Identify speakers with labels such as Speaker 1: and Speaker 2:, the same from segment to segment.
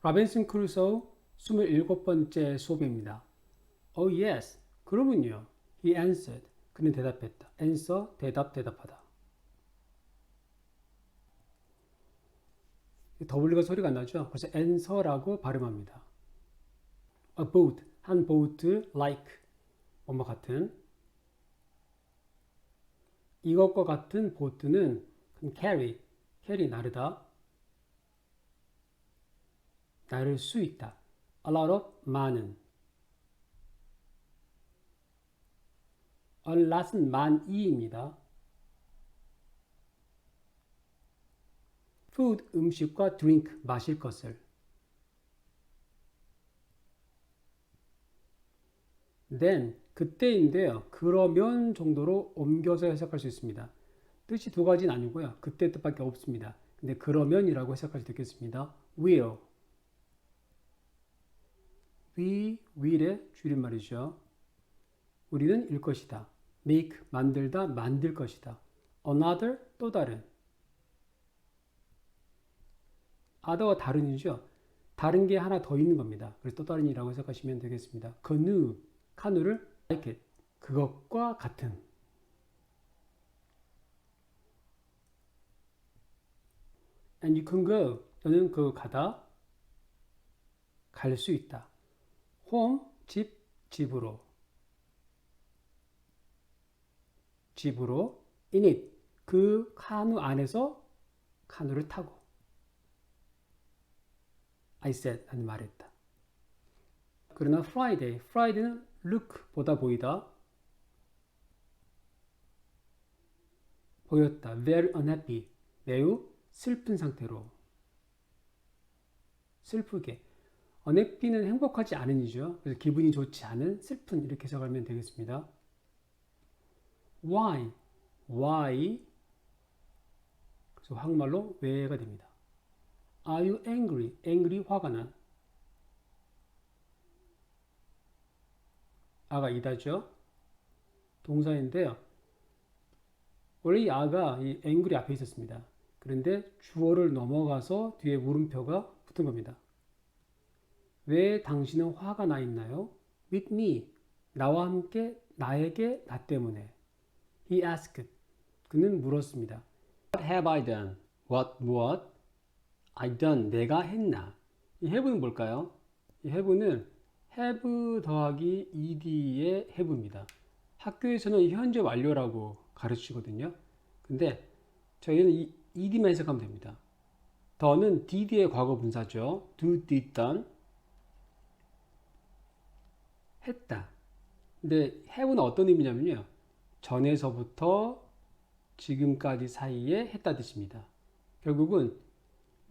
Speaker 1: 라벤슨 크루소우 27번째 수업입니다. Oh yes. 그러면요. He answered. 그는 대답했다. answer, 대답, 대답하다. W가 소리가 안 나죠? 그래서 answer라고 발음합니다. A boat, 한 boat, like, 뭐뭐 같은. 이것과 같은 보트는 carry, 나르다. 나를 수 있다. A lot of, 많은. A lot은 만이입니다. food, 음식과 drink, 마실 것을. then, 그때인데요. 그러면 정도로 옮겨서 해석할 수 있습니다. 뜻이 두 가지는 아니고요. 그때 뜻밖에 없습니다. 근데 그러면이라고 해석할 수 있겠습니다. will. will의 줄임말이죠. 우리는 일 것이다. make, 만들다, 만들 것이다. another, 또 다른. other와 다른이죠. 다른 게 하나 더 있는 겁니다. 그래서 또 다른이라고 해석하시면 되겠습니다. canoe, 카누를 like it, 그것과 같은. and you can go, 너는 그 가다, 갈 수 있다. home, 집으로. in it, 그 카누 안에서 카누를 타고. I said, 나는 말했다. 그러나 Friday는 look, 보다 보이다. 보였다. very unhappy, 매우 슬픈 상태로. 슬프게. unhappy는 행복하지 않은이죠. 그래서 기분이 좋지 않은, 슬픈 이렇게 해석하면 되겠습니다. why, 그래서 한국말로 왜가 됩니다. Are you angry, 화가 나. 아가 이다죠. 동사인데요. 원래 이 아가 이 angry 앞에 있었습니다. 그런데 주어를 넘어가서 뒤에 물음표가 붙은 겁니다. 왜 당신은 화가 나 있나요? With me, 나와 함께, 나에게, 나 때문에. He asked, 그는 물었습니다. What have I done? 무엇? I done, 내가 했나? 이 have는 뭘까요? 이 have는 have 더하기 ed의 have입니다. 학교에서는 현재 완료라고 가르치거든요. 근데 저희는 이 ed만 해석하면 됩니다. 더는 did의 과거 분사죠. do, did, done. 했다. 근데 have는 어떤 의미냐면요. 전에서부터 지금까지 사이에 했다 뜻입니다. 결국은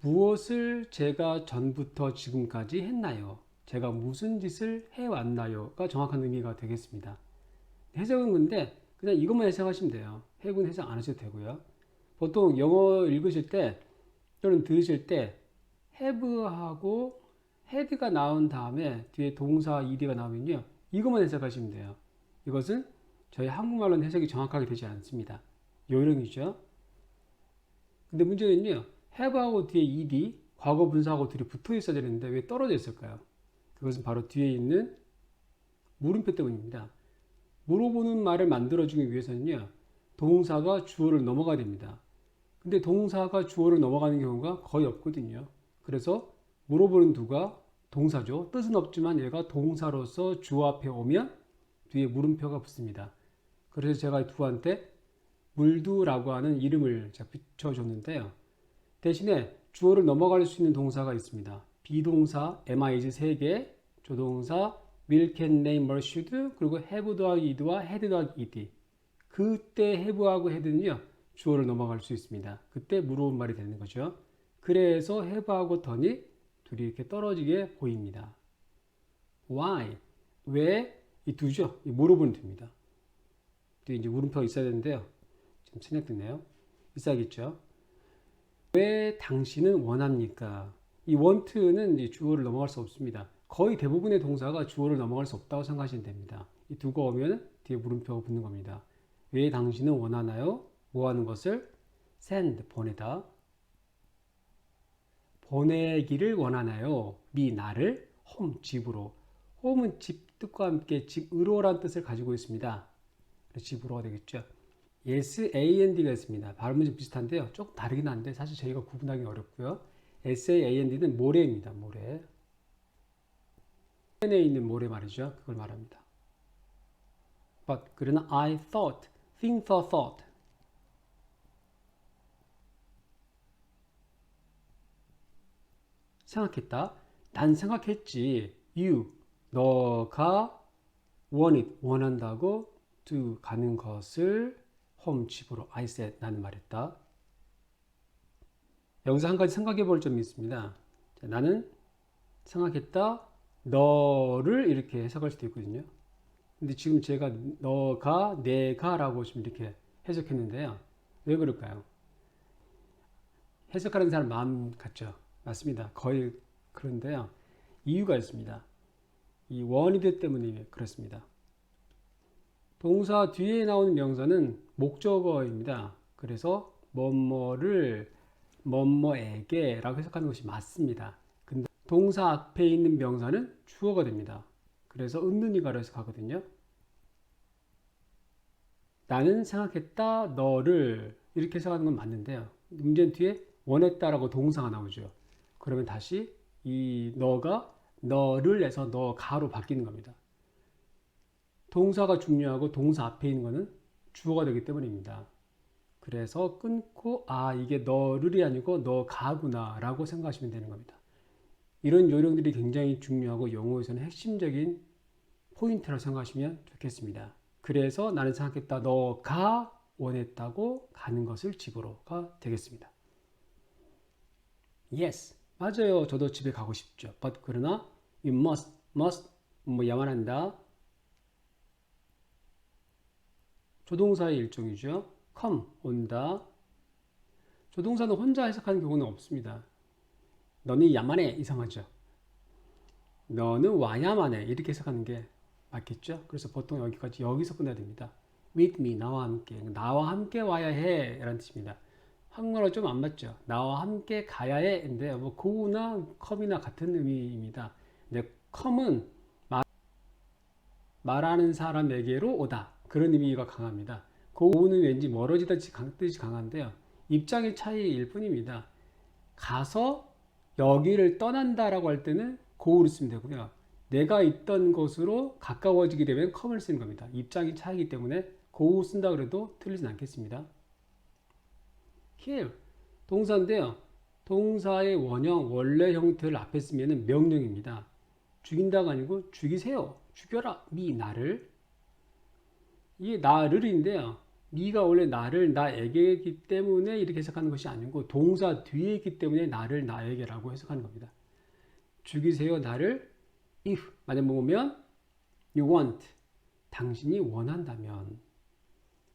Speaker 1: 무엇을 제가 전부터 지금까지 했나요? 제가 무슨 짓을 해왔나요?가 정확한 의미가 되겠습니다. 해석은 근데 그냥 이것만 해석하시면 돼요. have는 해석 안 하셔도 되고요. 보통 영어 읽으실 때 또는 들으실 때 have하고 had가 나온 다음에 뒤에 동사 ed가 나오면요. 이것만 해석하시면 돼요. 이것은 저희 한국말로는 해석이 정확하게 되지 않습니다. 요령이죠. 근데 문제는요. have하고 뒤에 ed, 과거 분사하고 둘이 붙어 있어야 되는데 왜 떨어져 있을까요? 그것은 바로 뒤에 있는 물음표 때문입니다. 물어보는 말을 만들어주기 위해서는요. 동사가 주어를 넘어가야 됩니다. 근데 동사가 주어를 넘어가는 경우가 거의 없거든요. 그래서 물어보는 누가 동사죠. 뜻은 없지만 얘가 동사로서 주어 앞에 오면 뒤에 물음표가 붙습니다. 그래서 제가 두한테 물두라고 하는 이름을 붙여줬는데요. 대신에 주어를 넘어갈 수 있는 동사가 있습니다. 비동사, am,is 3개, 조동사, will, can, name, or should, 그리고 have 더하기 id와 had 더하기 ed. 그때 have하고 had는요, 주어를 넘어갈 수 있습니다. 그때 물어본 말이 되는 거죠. 그래서 have하고 done이 둘이 이렇게 떨어지게 보입니다. why, 왜, 이 두죠. 이 물어보는 됩니다. 뒤에 이제 물음표가 있어야 되는데요. 지금 생략됐네요. 있어야겠죠. 왜 당신은 원합니까? 이 want는 이제 주어를 넘어갈 수 없습니다. 거의 대부분의 동사가 주어를 넘어갈 수 없다고 생각하시면 됩니다. 이 두가 오면 뒤에 물음표가 붙는 겁니다. 왜 당신은 원하나요? 뭐 하는 것을? send, 보내다. 보내기를 원하나요? me 나를 home 집으로. home은 집 뜻과 함께 집으로란 뜻을 가지고 있습니다. 집으로가 되겠죠. SAND가 있습니다. 발음은 좀 비슷한데요. 조금 다르긴 한데 사실 저희가 구분하기 어렵고요. SAND는 모래입니다. 모래. 에 있는 모래 말이죠. 그걸 말합니다. But 그러나 I thought, think, thought. 생각했다. 난 생각했지. You, 너가 want it, 원한다고 to 가는 것을 home 집으로 I said 나는 말했다. 여기서 한 가지 생각해 볼 점이 있습니다. 자, 나는 생각했다. 너를 이렇게 해석할 수도 있거든요. 근데 지금 제가 너가 내가 라고 지금 이렇게 해석했는데요. 왜 그럴까요? 해석하는 사람 마음 같죠? 맞습니다. 거의 그런데요. 이유가 있습니다. 이 원이드 때문에 그렇습니다. 동사 뒤에 나오는 명사는 목적어입니다. 그래서 뭐뭐를 뭐뭐에게 라고 해석하는 것이 맞습니다. 근데 동사 앞에 있는 명사는 주어가 됩니다. 그래서 은는이가로 해석하거든요. 나는 생각했다 너를 이렇게 해석하는 건 맞는데요. 문제는 뒤에 원했다라고 동사가 나오죠. 그러면 다시 이 너가 너를 해서 너가로 바뀌는 겁니다. 동사가 중요하고 동사 앞에 있는 것은 주어가 되기 때문입니다. 그래서 끊고 이게 너를이 아니고 너가구나 라고 생각하시면 되는 겁니다. 이런 요령들이 굉장히 중요하고 영어에서는 핵심적인 포인트라고 생각하시면 좋겠습니다. 그래서 나는 생각했다 너가 원했다고 가는 것을 집으로가 되겠습니다. Yes, 맞아요. 저도 집에 가고 싶죠. But 그러나 you must 뭐야만 한다. 조동사의 일종이죠. come 온다. 조동사는 혼자 해석하는 경우는 없습니다. 너는 야만해 이상하죠. 너는 와야만 해 이렇게 해석하는 게 맞겠죠. 그래서 보통 여기서 끝내야 됩니다. with me 나와 함께 와야 해 라는 뜻입니다. 한국어로 좀 안 맞죠. 나와 함께 가야 해 인데 뭐 go나 come이나 같은 의미입니다. 근데 come은 말하는 사람에게로 오다 그런 의미가 강합니다. go는 왠지 멀어지다 뜻이 강한데요. 입장의 차이일 뿐입니다. 가서 여기를 떠난다라고 할 때는 go를 쓰면 되고요. 내가 있던 곳으로 가까워지게 되면 come을 쓰는 겁니다. 입장이 차이기 때문에 go 쓴다 그래도 틀리진 않겠습니다. kill 동사인데요. 동사의 원형 원래 형태를 앞에 쓰면 명령입니다. 죽인다가 아니고 죽이세요. 죽여라. me 나를. 이게 나를인데요. me가 원래 나를 나에게이기 때문에 이렇게 해석하는 것이 아니고 동사 뒤에 있기 때문에 나를 나에게라고 해석하는 겁니다. 죽이세요 나를. if 만약 보면 you want 당신이 원한다면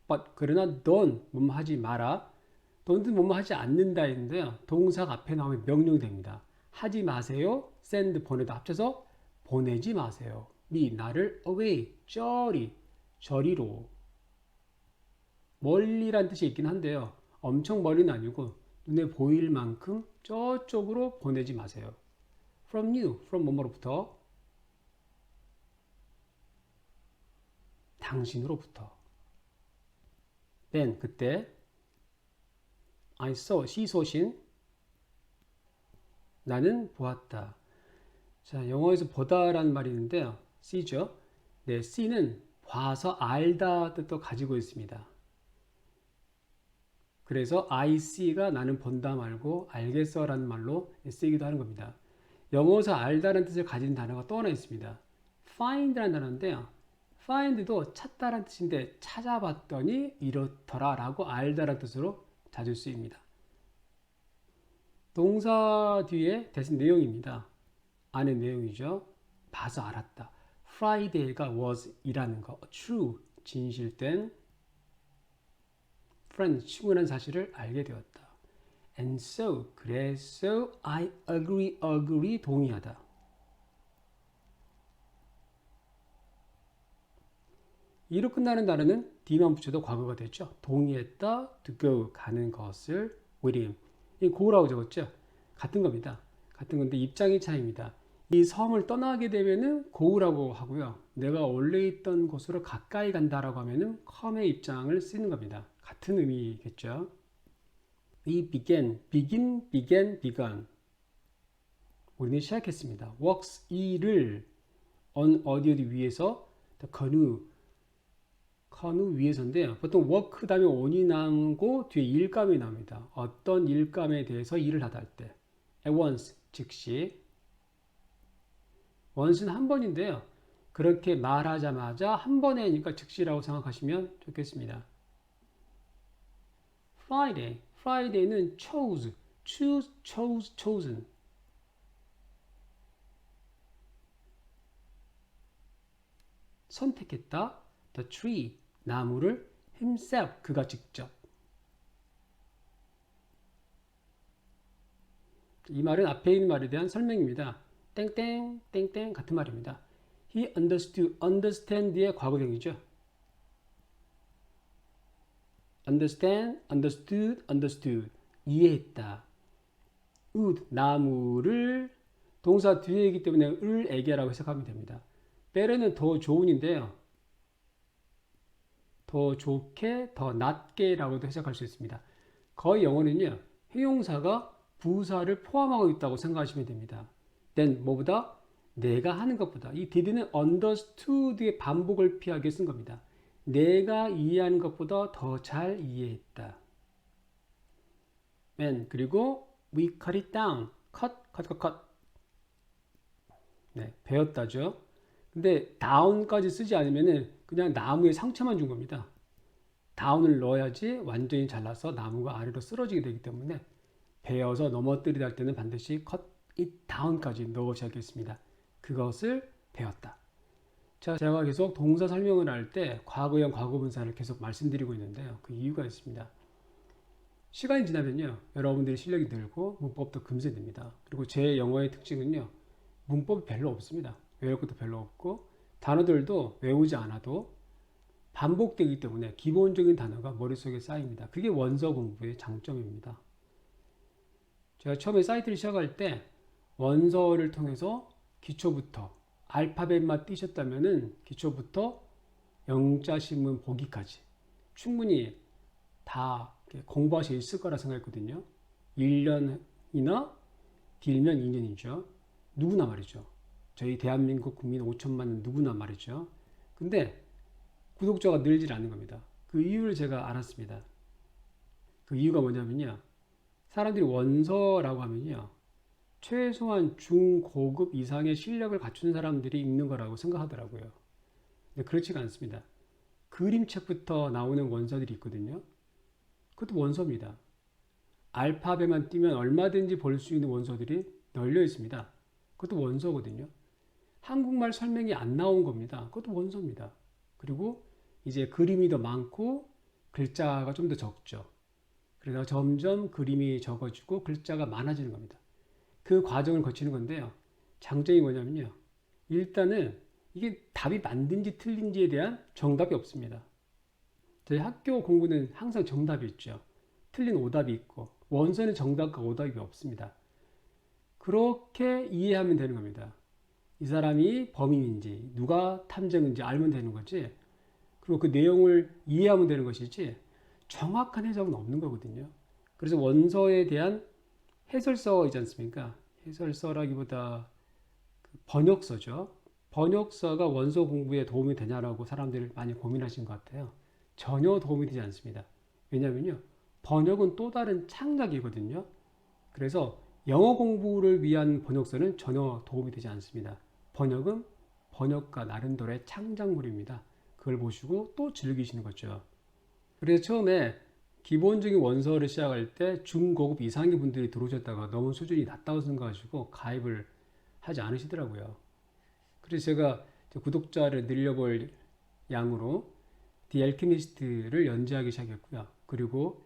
Speaker 1: but 그러나 don't 뭐뭐 하지 마라. don't 뭐뭐 하지 않는다 했는데요. 동사가 앞에 나오면 명령이 됩니다. 하지 마세요. send 보내다 합쳐서 보내지 마세요. me 나를 away 저리로 멀리란 뜻이 있긴 한데요. 엄청 멀리는 아니고 눈에 보일 만큼 저쪽으로 보내지 마세요. from you, from 뭐뭐로부터 당신으로부터 then 그때 I saw, she saw 나는 보았다. 자, 영어에서 보다라는 말이 있는데요. see죠. 네, see는 봐서 알다 뜻도 가지고 있습니다. 그래서 I see가 나는 본다 말고 알겠어 라는 말로 쓰이기도 하는 겁니다. 영어에서 알다라는 뜻을 가진 단어가 또 하나 있습니다. find라는 단어인데요. find도 찾다라는 뜻인데 찾아봤더니 이렇더라 라고 알다라는 뜻으로 자주 쓰입니다. 동사 뒤에 대신 내용입니다. 안의 내용이죠. 봐서 알았다. Friday가 was 이라는 거. true, 진실된 friend, 친구라는 사실을 알게 되었다. And so, 그래서 I agree, 동의하다. 이로 끝나는 단어는 D만 붙여도 과거가 됐죠. 동의했다, to go, 가는 것을 with him. 이 go라고 적었죠. 같은 겁니다. 같은 건데 입장의 차이입니다. 이 섬을 떠나게 되면은 go라고 하고요. 내가 원래 있던 곳으로 가까이 간다라고 하면은 come의 입장을 쓰는 겁니다. 같은 의미겠죠. 이 began. 우리는 시작했습니다. works 일을 on 어디 위에서 canoe 위에서인데요. 보통 work 다음에 on이 나오고 뒤에 일감이 나옵니다. 어떤 일감에 대해서 일을 하다 할 때. at once 즉시. once는 한 번인데요. 그렇게 말하자마자 한 번에 하니까 즉시라고 생각하시면 좋겠습니다. Friday는 chosen. 선택했다. The tree, 나무를 himself, 그가 직접. 이 말은 앞에 있는 말에 대한 설명입니다. 땡땡 같은 말입니다. He understand의 과거형이죠. understood. 이해했다. wood, 나무를 동사 뒤에 있기 때문에 을 에게라고 해석하면 됩니다. better는 더 좋은인데요. 더 좋게, 더 낫게라고도 해석할 수 있습니다. 거의 영어는요. 형용사가 부사를 포함하고 있다고 생각하시면 됩니다. then 뭐보다? 내가 하는 것보다. 이 did는 understood의 반복을 피하게 쓴 겁니다. 내가 이해하는 것보다 더 잘 이해했다. 그리고 we cut it down. cut. 네, 베었다죠. 근데 down까지 쓰지 않으면은 그냥 나무에 상처만 준 겁니다. down을 넣어야지 완전히 잘라서 나무가 아래로 쓰러지게 되기 때문에 베어서 넘어뜨리다 할 때는 반드시 cut it down까지 넣으셔야겠습니다. 그것을 베었다. 자, 제가 계속 동사 설명을 할 때 과거형 과거분사를 계속 말씀드리고 있는데요. 그 이유가 있습니다. 시간이 지나면요. 여러분들의 실력이 늘고 문법도 금세 됩니다. 그리고 제 영어의 특징은요. 문법이 별로 없습니다. 외울 것도 별로 없고 단어들도 외우지 않아도 반복되기 때문에 기본적인 단어가 머릿속에 쌓입니다. 그게 원서 공부의 장점입니다. 제가 처음에 사이트를 시작할 때 원서를 통해서 기초부터 알파벳만 띄셨다면은 기초부터 영자신문 보기까지 충분히 다 공부할 수 있을 거라 생각했거든요. 1년이나 길면 2년이죠. 누구나 말이죠. 저희 대한민국 국민 5천만 누구나 말이죠. 근데 구독자가 늘질 않는 겁니다. 그 이유를 제가 알았습니다. 그 이유가 뭐냐면요. 사람들이 원서라고 하면요. 최소한 중고급 이상의 실력을 갖춘 사람들이 읽는 거라고 생각하더라고요. 근데 그렇지가 않습니다. 그림책부터 나오는 원서들이 있거든요. 그것도 원서입니다. 알파벳만 띄면 얼마든지 볼 수 있는 원서들이 널려 있습니다. 그것도 원서거든요. 한국말 설명이 안 나온 겁니다. 그것도 원서입니다. 그리고 이제 그림이 더 많고 글자가 좀 더 적죠. 그러다가 점점 그림이 적어지고 글자가 많아지는 겁니다. 그 과정을 거치는 건데요. 장점이 뭐냐면요. 일단은 이게 답이 맞는지 틀린지에 대한 정답이 없습니다. 저희 학교 공부는 항상 정답이 있죠. 틀린 오답이 있고 원서는 정답과 오답이 없습니다. 그렇게 이해하면 되는 겁니다. 이 사람이 범인인지 누가 탐정인지 알면 되는 거지. 그리고 그 내용을 이해하면 되는 것이지 정확한 해석은 없는 거거든요. 그래서 원서에 대한 해설서이지 않습니까? 해설서라기보다 번역서죠. 번역서가 원서 공부에 도움이 되냐라고 사람들이 많이 고민하신 것 같아요. 전혀 도움이 되지 않습니다. 왜냐하면요. 번역은 또 다른 창작이거든요. 그래서 영어 공부를 위한 번역서는 전혀 도움이 되지 않습니다. 번역은 번역가 나름대로의 창작물입니다. 그걸 보시고 또 즐기시는 거죠. 그래서 처음에 기본적인 원서를 시작할 때 중고급 이상의 분들이 들어오셨다가 너무 수준이 낮다고 생각하시고 가입을 하지 않으시더라고요. 그래서 제가 구독자를 늘려볼 양으로 The Alchemist를 연재하기 시작했고요. 그리고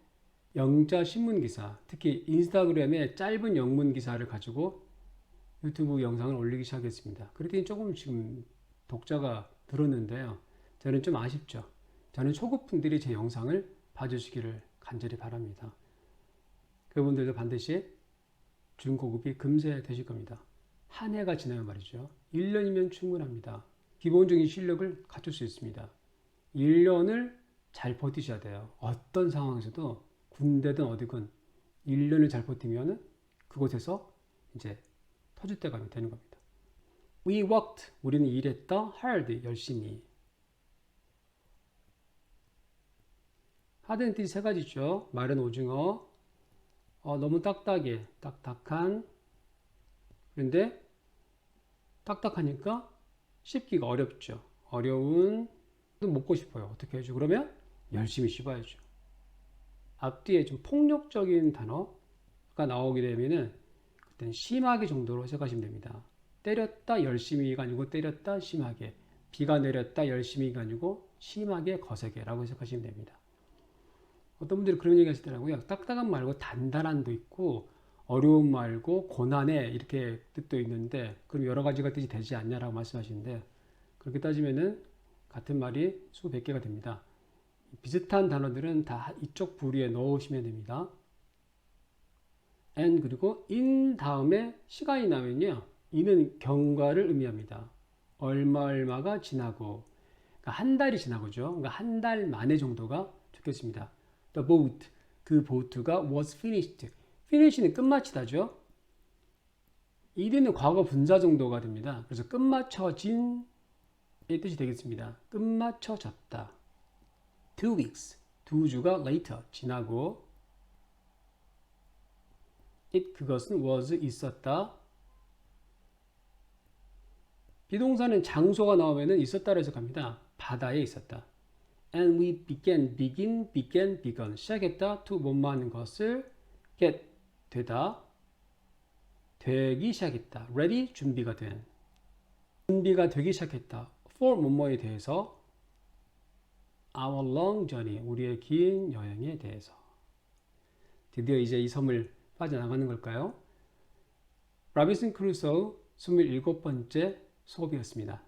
Speaker 1: 영자 신문기사, 특히 인스타그램에 짧은 영문 기사를 가지고 유튜브 영상을 올리기 시작했습니다. 그랬더니 조금 지금 독자가 늘었는데요. 저는 좀 아쉽죠. 저는 초급분들이 제 영상을 봐주시기를 간절히 바랍니다. 그분들도 반드시 중고급이 금세 되실 겁니다. 한 해가 지나면 말이죠. 1년이면 충분합니다. 기본적인 실력을 갖출 수 있습니다. 1년을 잘 버티셔야 돼요. 어떤 상황에서도 군대든 어디든 1년을 잘 버티면 그곳에서 이제 터줏대감이 되는 겁니다. We worked. 우리는 일했다. hard. 열심히. hard는 뜻이 세 가지죠. 마른 오징어. 너무 딱딱해. 딱딱한. 그런데 딱딱하니까 씹기가 어렵죠. 어려운. 먹고 싶어요. 어떻게 해야죠? 그러면 열심히 씹어야죠. 앞뒤에 좀 폭력적인 단어가 나오게 되면은 그때는 심하게 정도로 해석하시면 됩니다. 때렸다 열심히가 아니고 때렸다 심하게. 비가 내렸다 열심히가 아니고 심하게 거세게 라고 해석하시면 됩니다. 어떤 분들이 그런 얘기 하시더라고요. 딱딱한 말고 단단한도 있고 어려운 말고 고난해 이렇게 뜻도 있는데 그럼 여러 가지가 뜻이 되지 않냐라고 말씀하시는데 그렇게 따지면은 같은 말이 수백 개가 됩니다. 비슷한 단어들은 다 이쪽 부류에 넣으시면 됩니다. and 그리고 in 다음에 시간이 나면요. 이는 경과를 의미합니다. 얼마가 지나고 그러니까 한 달이 지나고죠. 그러니까 한 달 만에 정도가 좋겠습니다. The boat 그 보트가 was finished. finish는 끝마치다죠. 이는 과거 분사 정도가 됩니다. 그래서 끝마쳐진 이 뜻이 되겠습니다. 끝마쳐졌다. 2 weeks 2주가 later 지나고 it 그것은 was 있었다. 비동사는 장소가 나오면 있었다로 해석합니다. 바다에 있었다. And we began begun 시작했다. to 뭐뭐하는 것을 get 되다. 되기 시작했다. ready 준비가 된 준비가 되기 시작했다. for 뭐뭐에 대해서 our long journey 우리의 긴 여행에 대해서 드디어 이제 이 섬을 빠져나가는 걸까요? 라빈슨 크루소 27번째 수업이었습니다.